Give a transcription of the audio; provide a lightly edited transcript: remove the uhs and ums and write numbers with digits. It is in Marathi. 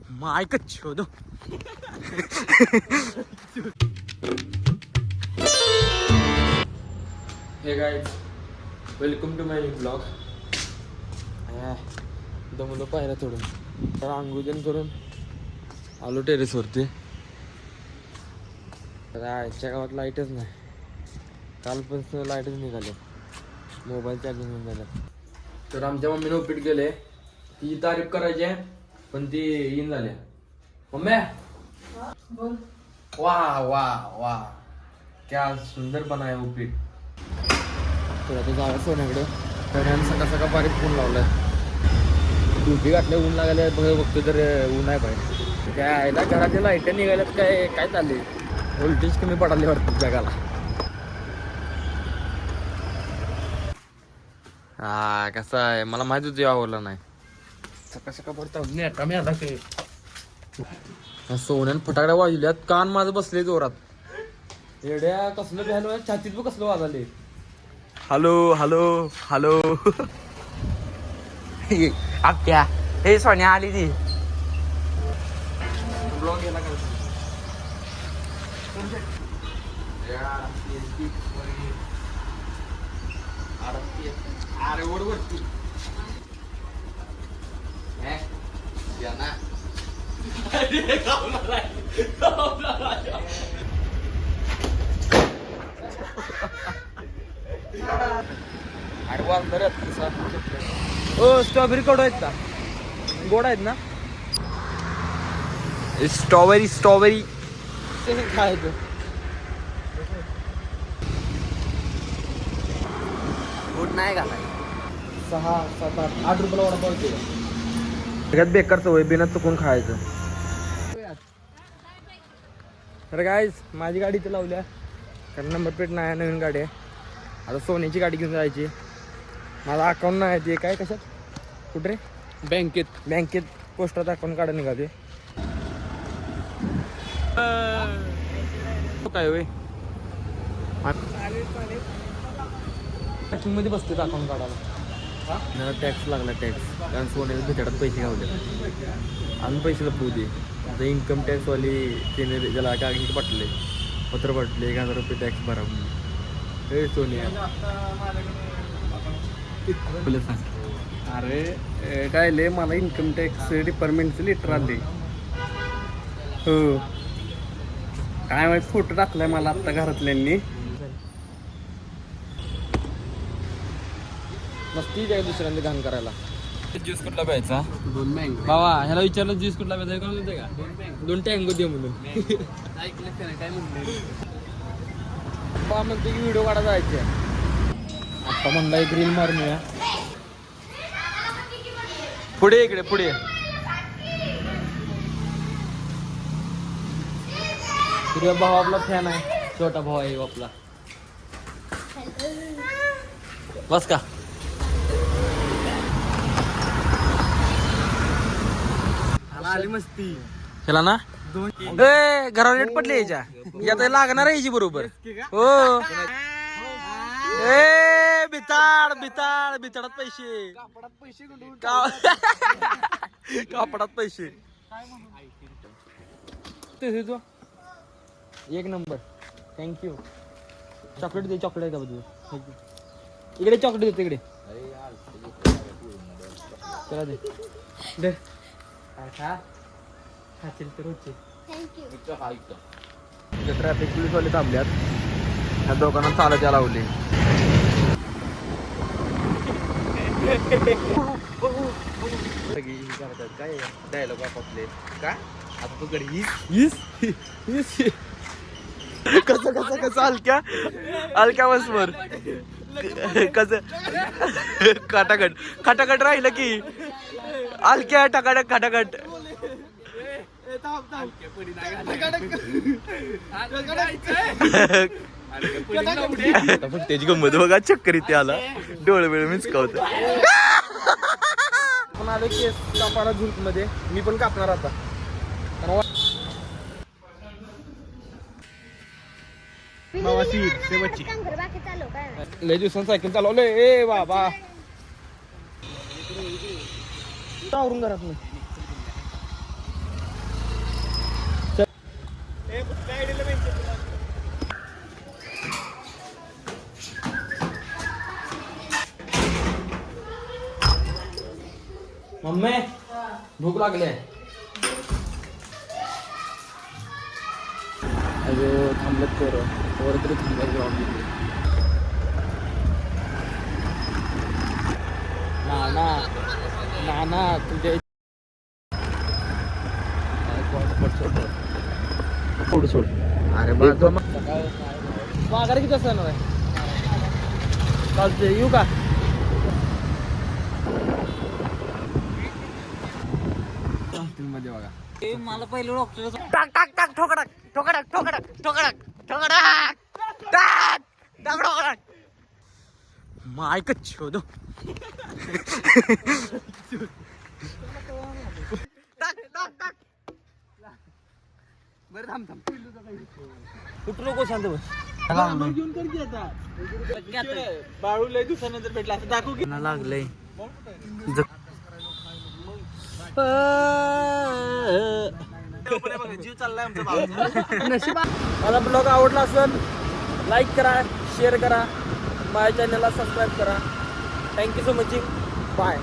मायक शोधो. Hey guys, welcome to my new blog. दमलो पाहिला थोडं, तर आंघोळन करून आलो टेरेसवरती. तर आजच्या गावात लाईटच नाही. कालपासून लाईटच निघाले, मोबाईल चार्जिंग होऊन झालं. तर आमच्या मम्मीने उपीट केले, ती तारीफ करायची आहे पण ती येईन झाल्या. मम्मी बोल. वाह वाह वाह, क्या सुंदर बनाय उपीट. तर आता जाऊया सोन्याकडे. सोन्यानं सकाळ सकाळ बारीक फोन लावलाय. टोपी घातल्या, ऊन लागायला बघतो तर ऊन आहे बाहेर. काय आयला घराच्या लाईट निघाल्यात, काय काय चालले. व्होल्टेज कमी पडाले वाटतं जगाला. हा कसं आहे, मला माहित होतं आवडलं नाही. सकाळ सकाळ पडता कमी आता ते सोन्यानं फटाकड्या वाजल्यात. कान माझं बसले जोरात. एवढ्या कसलं भ्यालो, छातीत बी कसलं वाजले. Hello hello hello. अक्क्या हे सोन्या आली ती. ब्लॉग गेला का? अरे बरोबर अरे वाजणार. ओ स्ट्रॉबेरी कडू आहेत का? गोड आहेत ना? स्ट्रॉबेरी स्ट्रॉबेरी खायचं. गोड नाही घालाय. 6, 7, 8 रुपयाला वडापाव केला. सगळ्यात बेकार सवय, बिना चुकून खायचं. तर गाईज, माझी गाडी इथं लावल्या कारण नंबर प्लेट नाही, नवीन गाडी आहे. आता सोन्याची गाडी घेऊन जायची. माझा अकाउंट नाही ते काय, कशात कुठे रे? बँकेत पोस्टात अकाउंट काढा निघाले. काय होय मध्ये बसते अकाउंट काढायला. मला टॅक्स लागला, टॅक्स. कारण सोन्याला भेटायला पैसे गावले आणि पैसे लपवू दे. आता इन्कम टॅक्सवाली त्याने त्याला कागद पाठवले, पत्र पाठवले 1000 रुपये टॅक्स भरा म्हणून. हे सोनिया अरे काय ले, मला इन्कम टॅक्स डिपार्टमेंटचं लेटर आले. हो काय माहिती, फोटो टाकलाय मला आत्ता घरातल्यांनी. मस्ती द्या दुसऱ्यांदा घाण करायला. ज्यूस कुठला प्यायचा? 2 मँगो. बाबा ह्याला विचारलं ज्यूस कुठला प्यायचा, कळून देते का? 2 टँगो दे म्हणून. काय म्हणले पप्पा म्हणते की व्हिडिओ काढा जायचे. आप्पा म्हणला एक रील मारूया. पुढे इकडे पुढे. तुझा भाऊ आपला फॅन आहे, छोटा भाऊ आहे आपला. बस का? आली मस्ती. केला ना? ए घरावर रेट पडले याच्या. यात लागणार आहे याची बरोबर. हो ए बिताड बिताड बिताडात पैसे. कापडात पैसे. एक नंबर. थँक्यू. चॉकलेट दे, चॉकलेट का बघू. इकडे चॉकलेट देते इकडे. चला दे दे. ट्रॅफिक पोलीसवाले थांबल्यात. ह्या दोघांना चालत लावले. काय डायलॉग आपापले का? आता तू कडे कसं कसं कसं हलक्या हलक्या बसवर कसं खटाखट खटाखट राहिलं की हलक्या टकाटक खटाखट. त्याची गंमत बघा, चक्कर इथे आला, डोळे वेळ मिचकावत. पण आलो केस कापायला झुलक मध्ये. मी पण कापणार आता. लय दिवसांनी सायकल चालवलंय. ए बाबा आवरून घरात नाही. मम्मी भूक लागली आहे. अरे थांबलेत पोरं तरी थांबलेत ग्राउंड. ना तुझ्या सोड. अरे माघारी किती वाजता येणार आहे? चालते येऊ का? मध्ये बघा मला पहिलं डॉक्टर टाक टाक टाक ठोकडाक ठोकडाक ठोकडाक ठोकडाक ठोकडाक टाक टाक ठोकडाक मायक छोदो टाक टाक टाक. बरं थांब कुठं नको शांत बस. बाळू लय दिवसानंतर भेटला असं दाखवू की लागलंय. जीव चाललाय आमचा. मला ब्लॉग आवडला असेल लाईक करा, शेअर करा, माझ्या चॅनलला सबस्क्राईब करा. Thank you so much. बाय.